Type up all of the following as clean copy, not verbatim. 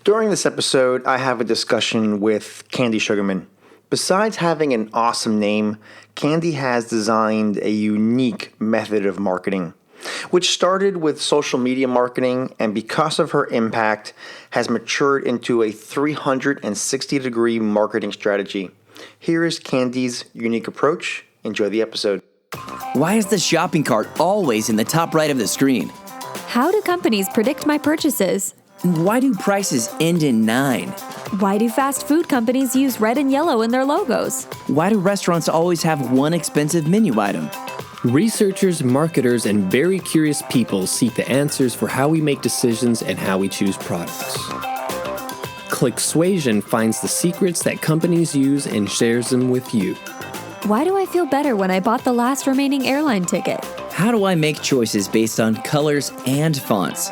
During this episode, I have a discussion with Candy Sugarman. Besides having an awesome name, Candy has designed a unique method of marketing, which started with social media marketing and because of her impact has matured into a 360-degree marketing strategy. Here is Candy's unique approach. Enjoy the episode. Why is the shopping cart always in the top right of the screen? How do companies predict my purchases? Why do prices end in 9? Why do fast food companies use red and yellow in their logos? Why do restaurants always have one expensive menu item? Researchers, marketers, and very curious people seek the answers for how we make decisions and how we choose products. ClickSuasion finds the secrets that companies use and shares them with you. Why do I feel better when I bought the last remaining airline ticket? How do I make choices based on colors and fonts?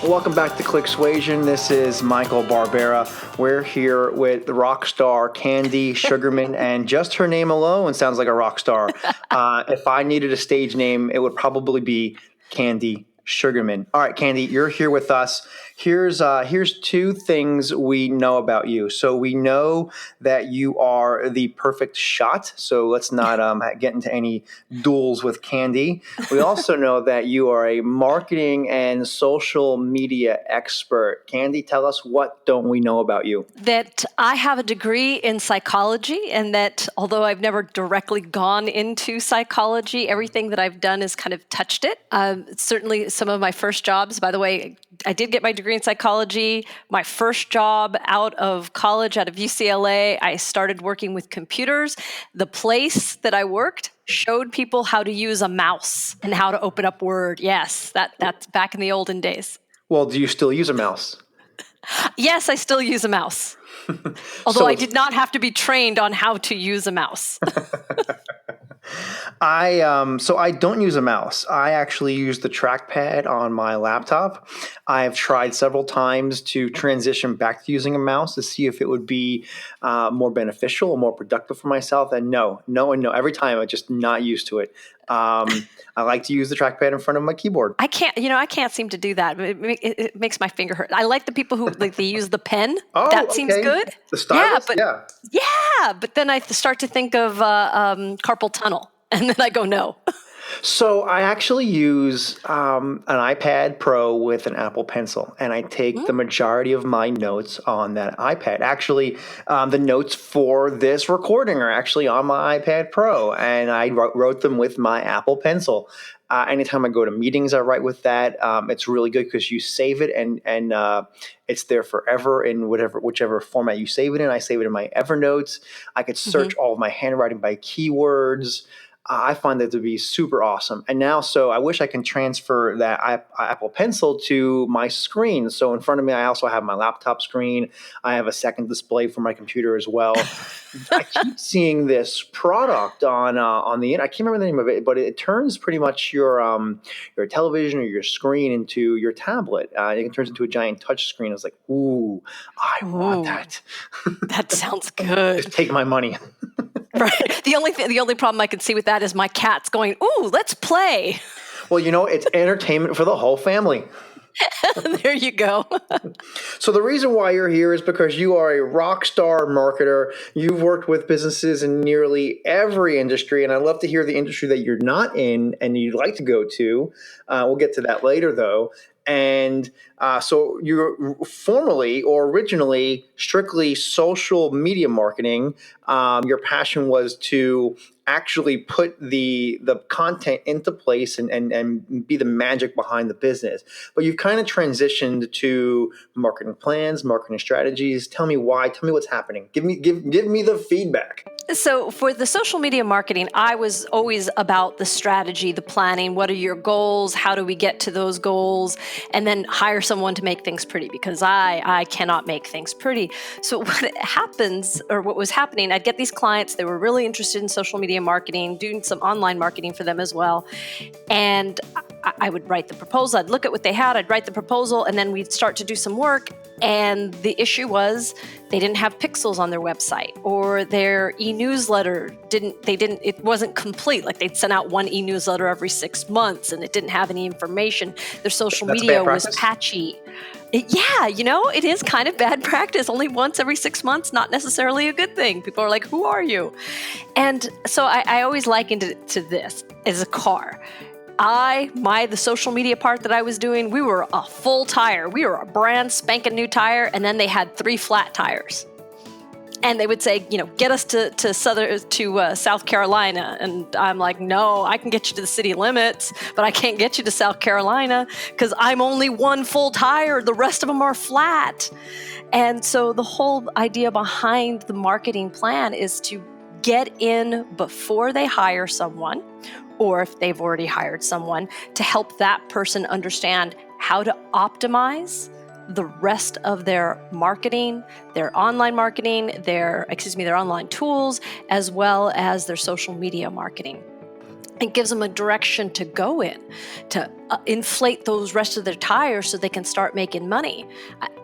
Welcome back to ClickSuasion. This is Michael Barbera. We're here with the rock star Candy Sugarman, and just her name alone sounds like a rock star. If I needed a stage name, it would probably be Candy Sugarman. All right, Candy, you're here with us. Here's two things we know about you. So we know that you are the perfect shot. So let's not get into any duels with Candy. We also know that you are a marketing and social media expert. Candy, tell us, what don't we know about you? That I have a degree in psychology, and that although I've never directly gone into psychology, everything that I've done has kind of touched it. Certainly some of my first jobs, by the way, I did get my degree in psychology. My first job out of college, out of UCLA, I started working with computers. The place that I worked showed people how to use a mouse and how to open up Word. Yes, that's back in the olden days. Well, do you still use a mouse? Yes, I still use a mouse. Although I did not have to be trained on how to use a mouse. I don't use a mouse. I actually use the trackpad on my laptop. I've tried several times to transition back to using a mouse to see if it would be more beneficial or more productive for myself. And no. Every time I'm just not used to it. I like to use the trackpad in front of my keyboard. I can't seem to do that. It makes my finger hurt. I like the people who they use the pen. Oh, that seems good. The stylus? Yeah, but then I start to think of carpal tunnel, and then I go, no. So I actually use an iPad Pro with an Apple Pencil, and I take the majority of my notes on that iPad. Actually, the notes for this recording are actually on my iPad Pro, and I wrote them with my Apple Pencil. Anytime I go to meetings, I write with that. It's really good because you save it and it's there forever in whichever format you save it in. I save it in my Evernote. I could search all of my handwriting by keywords. I find that to be super awesome. And now, so I wish I can transfer that Apple Pencil to my screen. So in front of me, I also have my laptop screen. I have a second display for my computer as well. I keep seeing this product on the internet. I can't remember the name of it, but it turns pretty much your television or your screen into your tablet. It turns into a giant touch screen. I was like, ooh, I want that. That sounds good. Just take my money. Right. The only problem I can see with that is my cat's going, ooh, let's play. Well, it's entertainment for the whole family. There you go. So the reason why you're here is because you are a rock star marketer. You've worked with businesses in nearly every industry, and I'd love to hear the industry that you're not in and you'd like to go to. We'll get to that later, though. And so you're formerly or originally strictly social media marketing. Your passion was to actually put the content into place and be the magic behind the business. But you've kind of transitioned to marketing plans, marketing strategies. Tell me why. Tell me what's happening. Give me the feedback. So for the social media marketing, I was always about the strategy, the planning. What are your goals? How do we get to those goals? And then hire someone to make things pretty, because I cannot make things pretty. So what was happening, I'd get these clients. They were really interested in social media marketing, doing some online marketing for them as well. And I would write the proposal. I'd look at what they had. I'd write the proposal, and then we'd start to do some work. And the issue was they didn't have pixels on their website, or their e-newsletter it wasn't complete. Like they'd send out one e-newsletter every 6 months and it didn't have any information. Their social media was patchy. Yeah, it is kind of bad practice. Only once every 6 months, not necessarily a good thing. People are like, who are you? And so I always likened it to this as a car. The social media part that I was doing, we were a full tire. We were a brand spanking new tire, and then they had 3 flat tires. And they would say, get us to South Carolina. And I'm like, no, I can get you to the city limits, but I can't get you to South Carolina because I'm only one full tire. The rest of them are flat. And so the whole idea behind the marketing plan is to get in before they hire someone, or if they've already hired someone, to help that person understand how to optimize the rest of their marketing, their online marketing, their online tools, as well as their social media marketing. It gives them a direction to go in, to inflate those rest of their tires so they can start making money.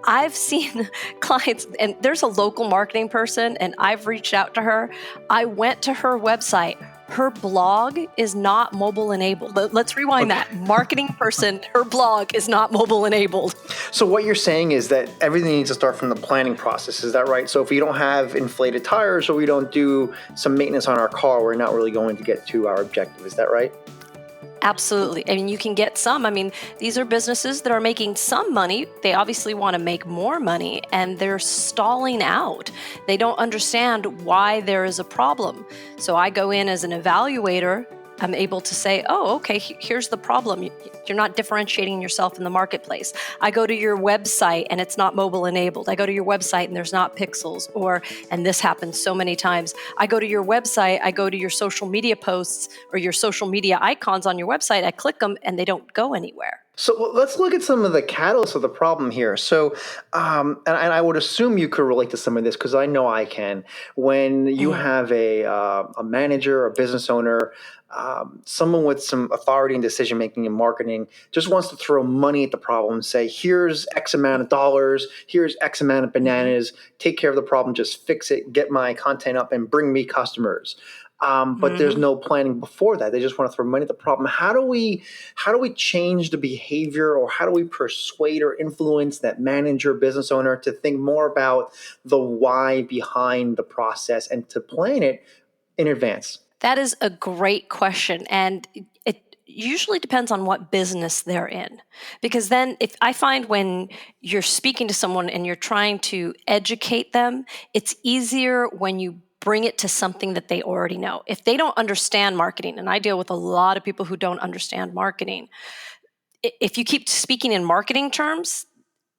I've seen clients, and there's a local marketing person, and I've reached out to her. I went to her website. Her blog is not mobile enabled. Let's rewind that. Marketing person, her blog is not mobile enabled. So what you're saying is that everything needs to start from the planning process. Is that right? So if we don't have inflated tires or we don't do some maintenance on our car, we're not really going to get to our objective. Is that right? Absolutely. I mean, you can get some. I mean, these are businesses that are making some money. They obviously want to make more money, and they're stalling out. They don't understand why there is a problem. So I go in as an evaluator. I'm able to say, oh, okay, here's the problem. You're not differentiating yourself in the marketplace. I go to your website and it's not mobile enabled. I go to your website and there's not pixels, and this happens so many times. I go to your website, I go to your social media posts or your social media icons on your website. I click them and they don't go anywhere. So let's look at some of the catalysts of the problem here. So, and I would assume you could relate to some of this because I know I can. When you have a manager, a business owner, someone with some authority and decision making in marketing just wants to throw money at the problem and say, here's X amount of dollars, here's X amount of bananas, take care of the problem, just fix it, get my content up and bring me customers. But there's no planning before that. They just want to throw money at the problem. How do we change the behavior, or how do we persuade or influence that manager, business owner to think more about the why behind the process and to plan it in advance? That is a great question. And it usually depends on what business they're in. Because then if I find when you're speaking to someone and you're trying to educate them, it's easier when you bring it to something that they already know. If they don't understand marketing, and I deal with a lot of people who don't understand marketing, if you keep speaking in marketing terms,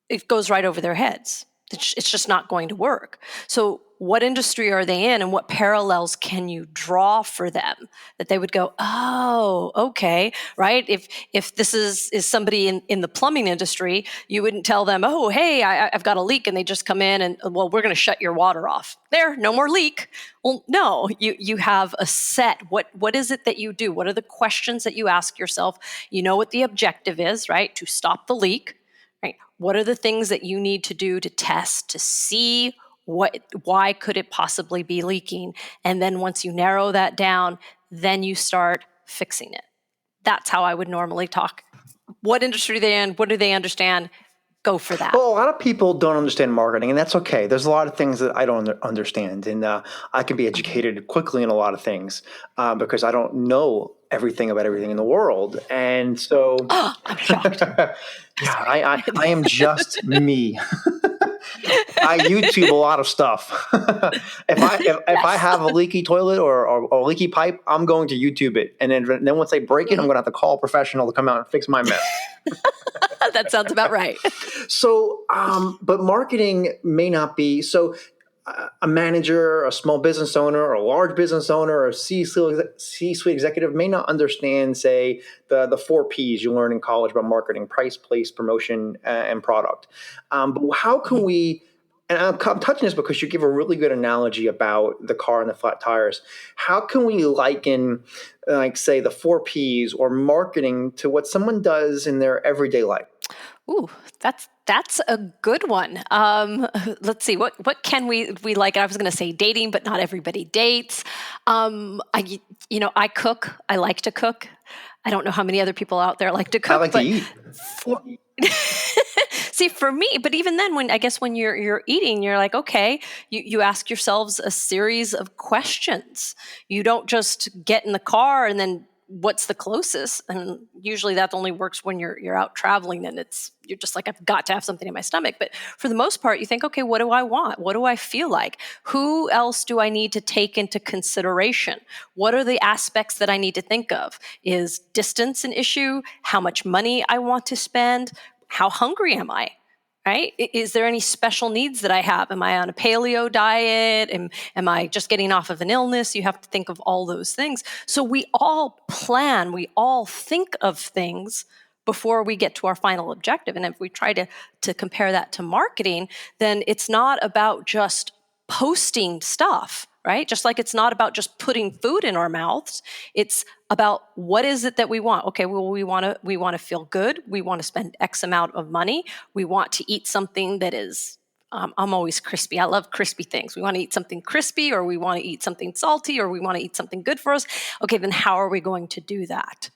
it goes right over their heads. It's just not going to work. So what industry are they in, and what parallels can you draw for them that they would go, oh, okay, right? If this is somebody in the plumbing industry, you wouldn't tell them, oh, hey, I've got a leak, and they just come in and, well, we're going to shut your water off. There, no more leak. Well, no, you have a set. What is it that you do? What are the questions that you ask yourself? You know what the objective is, right? To stop the leak. Right. What are the things that you need to do to test, to see why could it possibly be leaking? And then once you narrow that down, then you start fixing it. That's how I would normally talk. What industry are they in? What do they understand? Go for that. Well, a lot of people don't understand marketing, and that's okay. There's a lot of things that I don't understand, and I can be educated quickly in a lot of things because I don't know everything about everything in the world. And so, I'm shocked. yeah, I am just me. I YouTube a lot of stuff. If I have a leaky toilet or a leaky pipe, I'm going to YouTube it, and then once I break it, I'm going to have to call a professional to come out and fix my mess. That sounds about right. So, but marketing may not be so. A manager, a small business owner, or a large business owner, or a C-suite executive may not understand, say, the 4 Ps you learn in college about marketing: price, place, promotion, and product. But how can we? And I'm touching this because you give a really good analogy about the car and the flat tires. How can we liken, like, say, the 4 Ps or marketing to what someone does in their everyday life? Ooh, that's a good one. Let's see, what can we like? I was going to say dating, but not everybody dates. I cook. I like to cook. I don't know how many other people out there like to cook. I like to eat. See, for me, but even then, when you're eating, you're like, okay, you ask yourselves a series of questions. You don't just get in the car and then what's the closest? And usually that only works when you're out traveling and you're just like, I've got to have something in my stomach. But for the most part, you think, okay, what do I want? What do I feel like? Who else do I need to take into consideration? What are the aspects that I need to think of? Is distance an issue? How much money I want to spend? How hungry am I? Right? Is there any special needs that I have? Am I on a paleo diet? Am I just getting off of an illness? You have to think of all those things. So we all plan, we all think of things before we get to our final objective. And if we try to compare that to marketing, then it's not about just posting stuff, right? Just like it's not about just putting food in our mouths. It's about what is it that we want. Okay, well, we want to feel good. We want to spend X amount of money. We want to eat something that is. I'm always crispy. I love crispy things. We want to eat something crispy, or we want to eat something salty, or we want to eat something good for us. Okay, then how are we going to do that?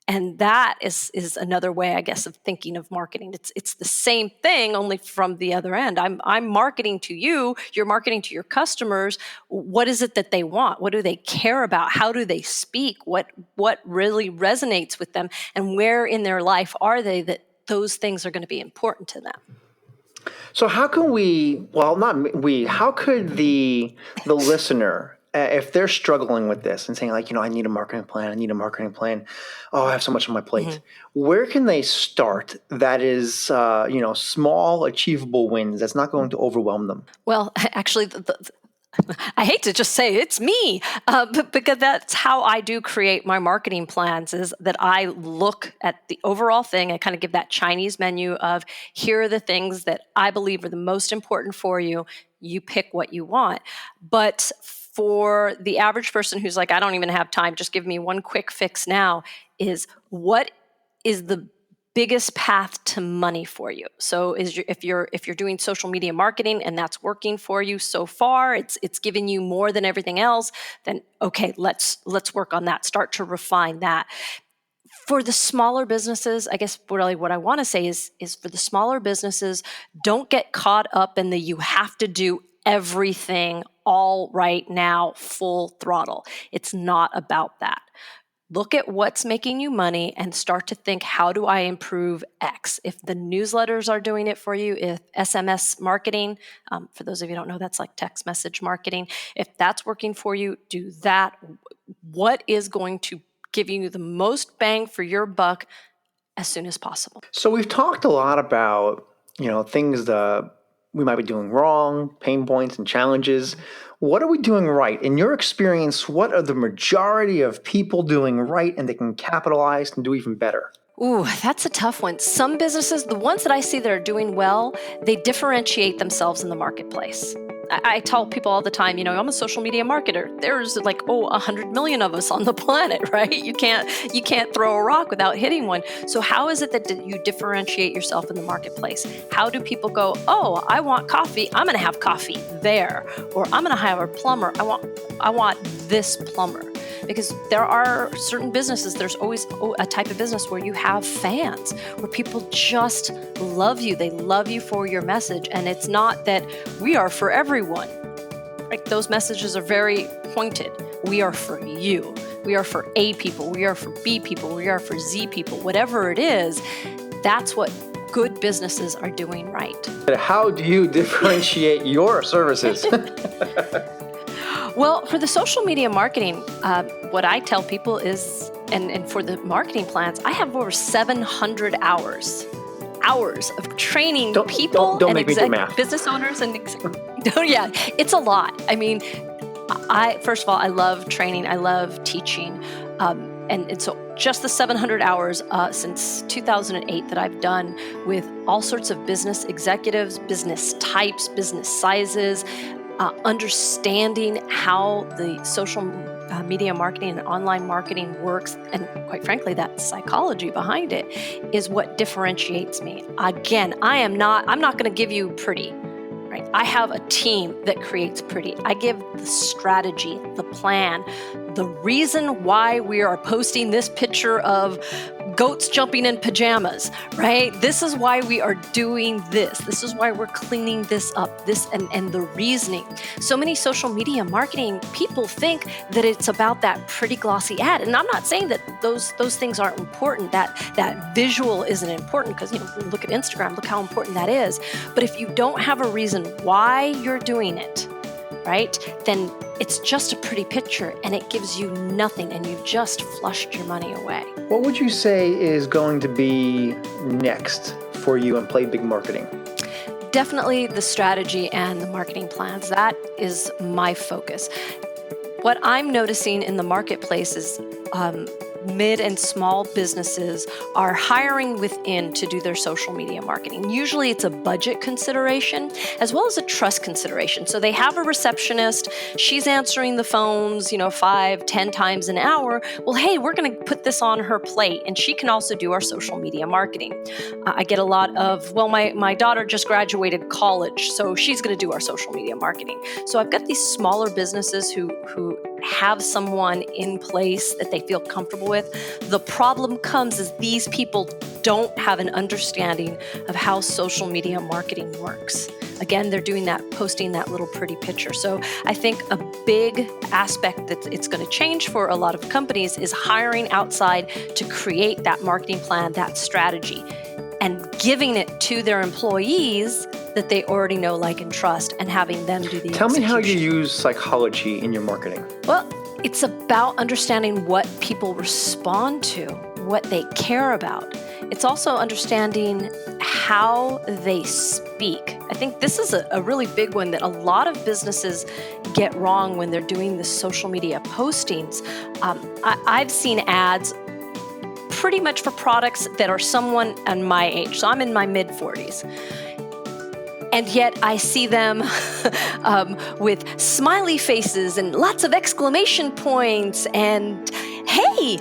And that is another way, I guess, of thinking of marketing. It's the same thing, only from the other end. I'm marketing to you. You're marketing to your customers. What is it that they want? What do they care about? How do they speak? What really resonates with them? And where in their life are they that those things are going to be important to them? So how can we, well, not we, how could the listener, if they're struggling with this and saying like, I need a marketing plan, I need a marketing plan. Oh, I have so much on my plate. Where can they start that is, small, achievable wins that's not going to overwhelm them? Well, actually, I hate to just say it's me, but because that's how I do create my marketing plans, is that I look at the overall thing and kind of give that Chinese menu of, here are the things that I believe are the most important for you. You pick what you want. But for the average person who's like, I don't even have time, just give me one quick fix now, is what is the biggest path to money for you? So if you're doing social media marketing and that's working for you so far, it's giving you more than everything else, then okay, let's work on that. Start to refine that. For the smaller businesses, I guess really what I want to say is for the smaller businesses, don't get caught up in the you have to do everything all right now, full throttle. It's not about that. Look at what's making you money and start to think, how do I improve X? If the newsletters are doing it for you, if SMS marketing, for those of you who don't know, that's like text message marketing. If that's working for you, do that. What is going to give you the most bang for your buck as soon as possible? So we've talked a lot about, things that we might be doing wrong, pain points and challenges. What are we doing right? In your experience, what are the majority of people doing right and they can capitalize and do even better? Ooh, that's a tough one. Some businesses, the ones that I see that are doing well, they differentiate themselves in the marketplace. I tell people all the time, I'm a social media marketer. There's like, 100 million of us on the planet, right? You can't throw a rock without hitting one. So how is it that you differentiate yourself in the marketplace? How do people go, oh, I want coffee, I'm going to have coffee there, or I'm going to hire a plumber, I want this plumber. Because there are certain businesses, there's always a type of business where you have fans, where people just love you. They love you for your message. And it's not that we are for everyone. Like, those messages are very pointed. We are for you. We are for A people. We are for B people. We are for Z people. Whatever it is, that's what good businesses are doing right. How do you differentiate your services? Well, for the social media marketing, what I tell people is, and for the marketing plans, I have over 700 hours of training people don't and make me do math. business owners and yeah, it's a lot. I mean, first of all, I love training. I love teaching. And so just the 700 hours since 2008 that I've done with all sorts of business executives, business types, business sizes, understanding how the social media marketing and online marketing works, and quite frankly, that psychology behind it is what differentiates me. Again, I'm not going to give you pretty, right? I have a team that creates pretty. I give the strategy, the plan, the reason why we are posting this picture of goats jumping in pajamas, right? This is why we are doing this. This is why we're cleaning this up, this and the reasoning. So many social media marketing people think that it's about that pretty glossy ad. And I'm not saying that those things aren't important, that visual isn't important, because look at Instagram, look how important that is. But if you don't have a reason why you're doing it, right, then it's just a pretty picture and it gives you nothing and you've just flushed your money away. What would you say is going to be next for you in PlayBig Marketing? Definitely the strategy and the marketing plans. That is my focus. What I'm noticing in the marketplace is mid and small businesses are hiring within to do their social media marketing. Usually it's a budget consideration as well as a trust consideration. So they have a receptionist, she's answering the phones, 5-10 times an hour. Well, hey, we're going to put this on her plate and she can also do our social media marketing. I get a lot of, well, my daughter just graduated college, so she's going to do our social media marketing. So I've got these smaller businesses who have someone in place that they feel comfortable with. The problem comes is these people don't have an understanding of how social media marketing works. Again, they're doing that, posting that little pretty picture. So I think a big aspect that it's going to change for a lot of companies is hiring outside to create that marketing plan, that strategy, and giving it to their employees that they already know, like, and trust, and having them do the Tell me how you execution. use psychology in your marketing. Well, it's about understanding what people respond to, what they care about. It's also understanding how they speak. I think this is a really big one that a lot of businesses get wrong when they're doing the social media postings. I've seen ads pretty much for products that are someone in my age. So I'm in my mid-40s. And yet I see them with smiley faces and lots of exclamation points and, hey,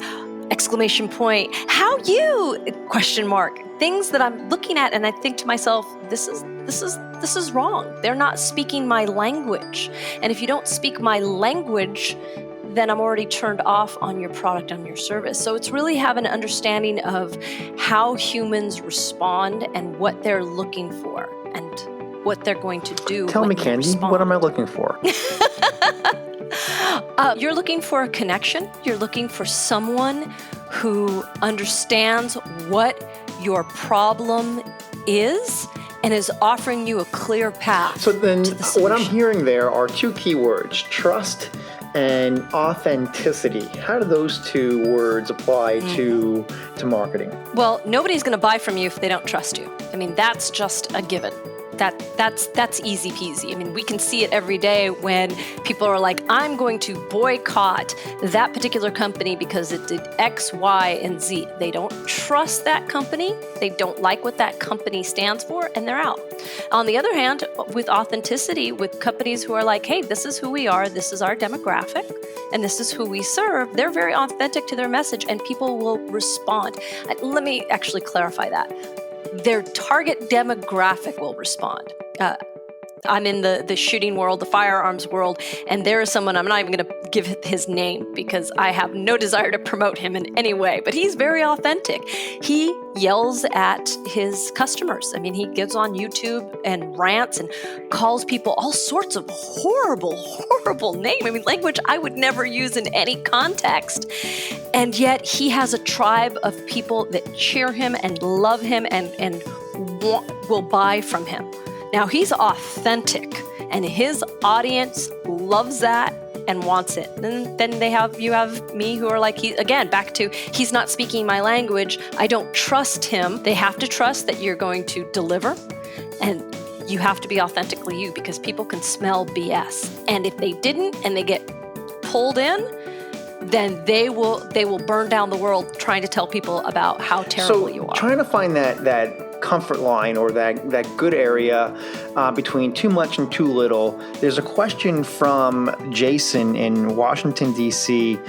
exclamation point, how you, question mark, things that I'm looking at and I think to myself, this is wrong. They're not speaking my language. And if you don't speak my language, then I'm already turned off on your product, on your service. So it's really having an understanding of how humans respond and what they're looking for and what they're going to do. Tell me, Candy, respond. what am I looking for? You're looking for a connection. You're looking for someone who understands what your problem is and is offering you a clear path. So then to the what I'm solution. hearing there are two key words, trust and authenticity. How do those two words apply to marketing? Well, nobody's going to buy from you if they don't trust you. I mean, that's just a given. That's easy peasy. I mean, we can see it every day when people are like, I'm going to boycott that particular company because it did X, Y, and Z. They don't trust that company. They don't like what that company stands for, and they're out. On the other hand, with authenticity, with companies who are like, hey, this is who we are, this is our demographic, and this is who we serve, they're very authentic to their message, and people will respond. Let me actually clarify that. Their target demographic will respond. I'm in the shooting world, the firearms world, and there is someone, I'm not even going to give his name because I have no desire to promote him in any way, but he's very authentic. He yells at his customers. I mean, he gets on YouTube and rants and calls people all sorts of horrible names. I mean, language I would never use in any context. And yet he has a tribe of people that cheer him and love him and will buy from him. Now, he's authentic, and his audience loves that and wants it. And then you have me who are like, back to, he's not speaking my language. I don't trust him. They have to trust that you're going to deliver, and you have to be authentically you, because people can smell BS. And if they didn't and they get pulled in, then they will burn down the world trying to tell people about how terrible you are. Trying to find that comfort line or that good area between too much and too little. There's a question from Jason in Washington, D.C.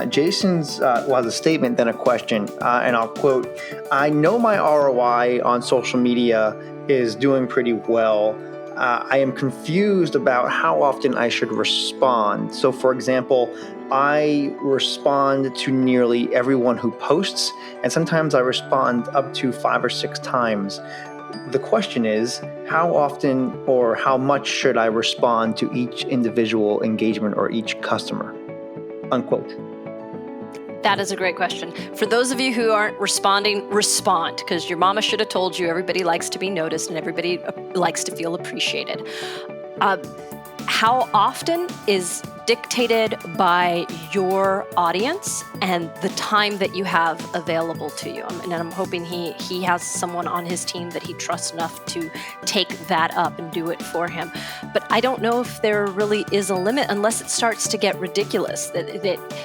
Jason's has a statement, then a question, and I'll quote, I know my ROI on social media is doing pretty well, I am confused about how often I should respond. So, for example, I respond to nearly everyone who posts, and sometimes I respond up to 5 or 6 times. The question is, how often or how much should I respond to each individual engagement or each customer? Unquote. That is a great question. For those of you who aren't responding, respond, because your mama should have told you everybody likes to be noticed and everybody likes to feel appreciated. How often is dictated by your audience and the time that you have available to you. And I'm hoping he has someone on his team that he trusts enough to take that up and do it for him. But I don't know if there really is a limit unless it starts to get ridiculous. That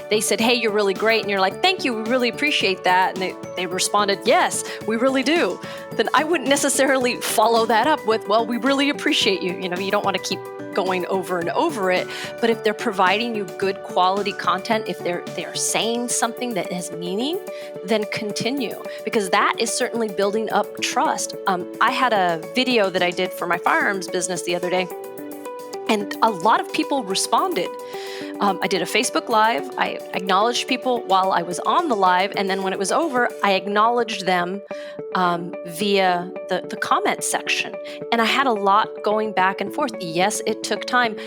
they said, hey, you're really great. And you're like, thank you, we really appreciate that. And they responded, yes, we really do. Then I wouldn't necessarily follow that up with, well, we really appreciate you. You don't want to keep going over and over it. But if they're providing you good quality content, if they're saying something that has meaning, then continue, because that is certainly building up trust. I had a video that I did for my firearms business the other day, and a lot of people responded. I did a Facebook Live. I acknowledged people while I was on the live, and then when it was over, I acknowledged them via the comment section. And I had a lot going back and forth. Yes, it took time,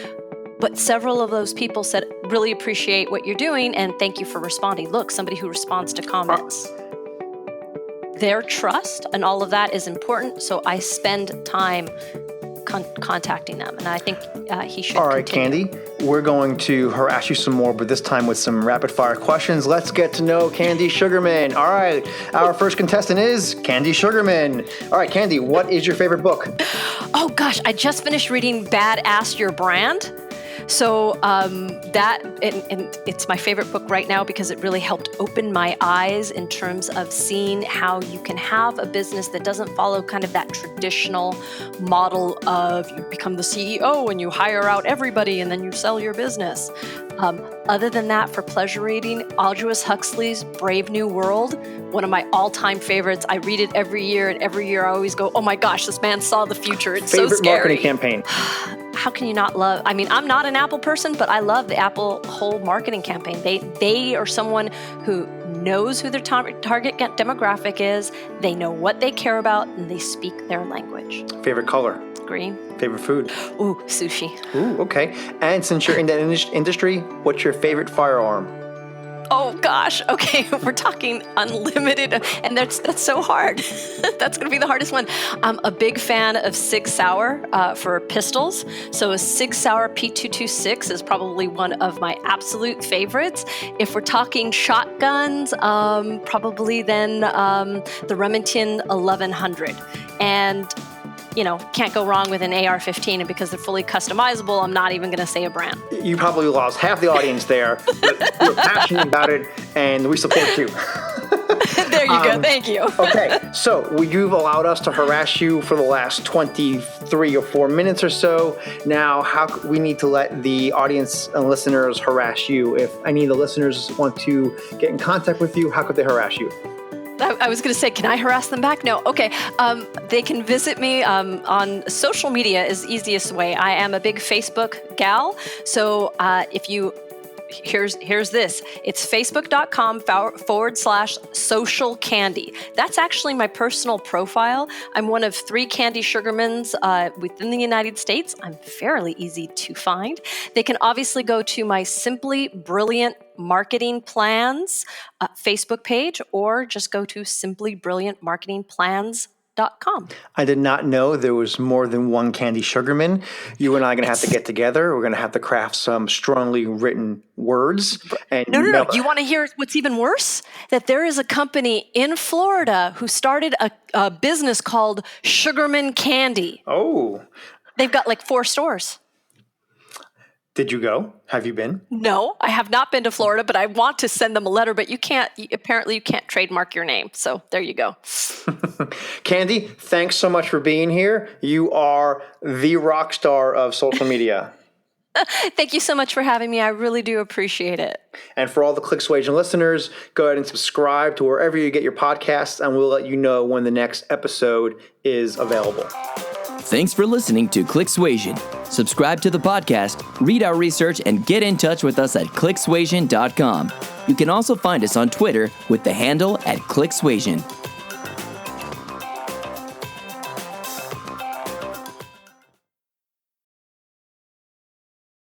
but several of those people said, really appreciate what you're doing, and thank you for responding. Look, somebody who responds to comments. Their trust and all of that is important, so I spend time contacting them, and I think he should. All right, continue. Candy, we're going to harass you some more, but this time with some rapid fire questions. Let's get to know Candy Sugarman. All right, our first contestant is Candy Sugarman. All right, Candy, what is your favorite book? Oh gosh, I just finished reading Badass Your Brand. So that, and it's my favorite book right now because it really helped open my eyes in terms of seeing how you can have a business that doesn't follow kind of that traditional model of you become the CEO and you hire out everybody and then you sell your business. Other than that, for pleasure reading, Aldous Huxley's Brave New World, one of my all-time favorites. I read it every year, and every year I always go, oh my gosh, this man saw the future. It's so scary. Favorite marketing campaign? How can you not love? I mean, I'm not an Apple person, but I love the Apple whole marketing campaign. They are someone who knows who their target demographic is. They know what they care about, and they speak their language. Favorite color? Green. Favorite food? Ooh, sushi. Ooh, okay. And since you're in that industry, what's your favorite firearm? Oh gosh, okay, we're talking unlimited, and that's so hard. That's going to be the hardest one. I'm a big fan of Sig Sauer for pistols, so a Sig Sauer P226 is probably one of my absolute favorites. If we're talking shotguns, probably then the Remington 1100. And can't go wrong with an AR-15, and because they're fully customizable, I'm not even going to say a brand. You probably lost half the audience there. But we're passionate about it, and we support you. There you go. Thank you. Okay, so you've allowed us to harass you for the last 23 or 4 minutes or so. Now, we need to let the audience and listeners harass you. If any of the listeners want to get in contact with you, how could they harass you? I was going to say, can I harass them back? No. Okay. They can visit me on social media is the easiest way. I am a big Facebook gal. So here's this. It's facebook.com/social candy. That's actually my personal profile. I'm one of 3 Candy Sugarmans within the United States. I'm fairly easy to find. They can obviously go to my Simply Brilliant Marketing Plans Facebook page, or just go to simplybrilliantmarketingplans.com. I did not know there was more than one Candy Sugarman. You and I are going to have to get together. We're going to have to craft some strongly written words. And No. You want to hear what's even worse? That there is a company in Florida who started a business called Sugarman Candy. Oh. They've got like 4 stores. Did you go? Have you been? No, I have not been to Florida, but I want to send them a letter, but apparently you can't trademark your name. So there you go. Candy, thanks so much for being here. You are the rock star of social media. Thank you so much for having me. I really do appreciate it. And for all the Click Suasion listeners, go ahead and subscribe to wherever you get your podcasts, and we'll let you know when the next episode is available. Thanks for listening to ClickSuasion. Subscribe to the podcast, read our research, and get in touch with us at clicksuasion.com. You can also find us on Twitter with the handle @ClickSuasion.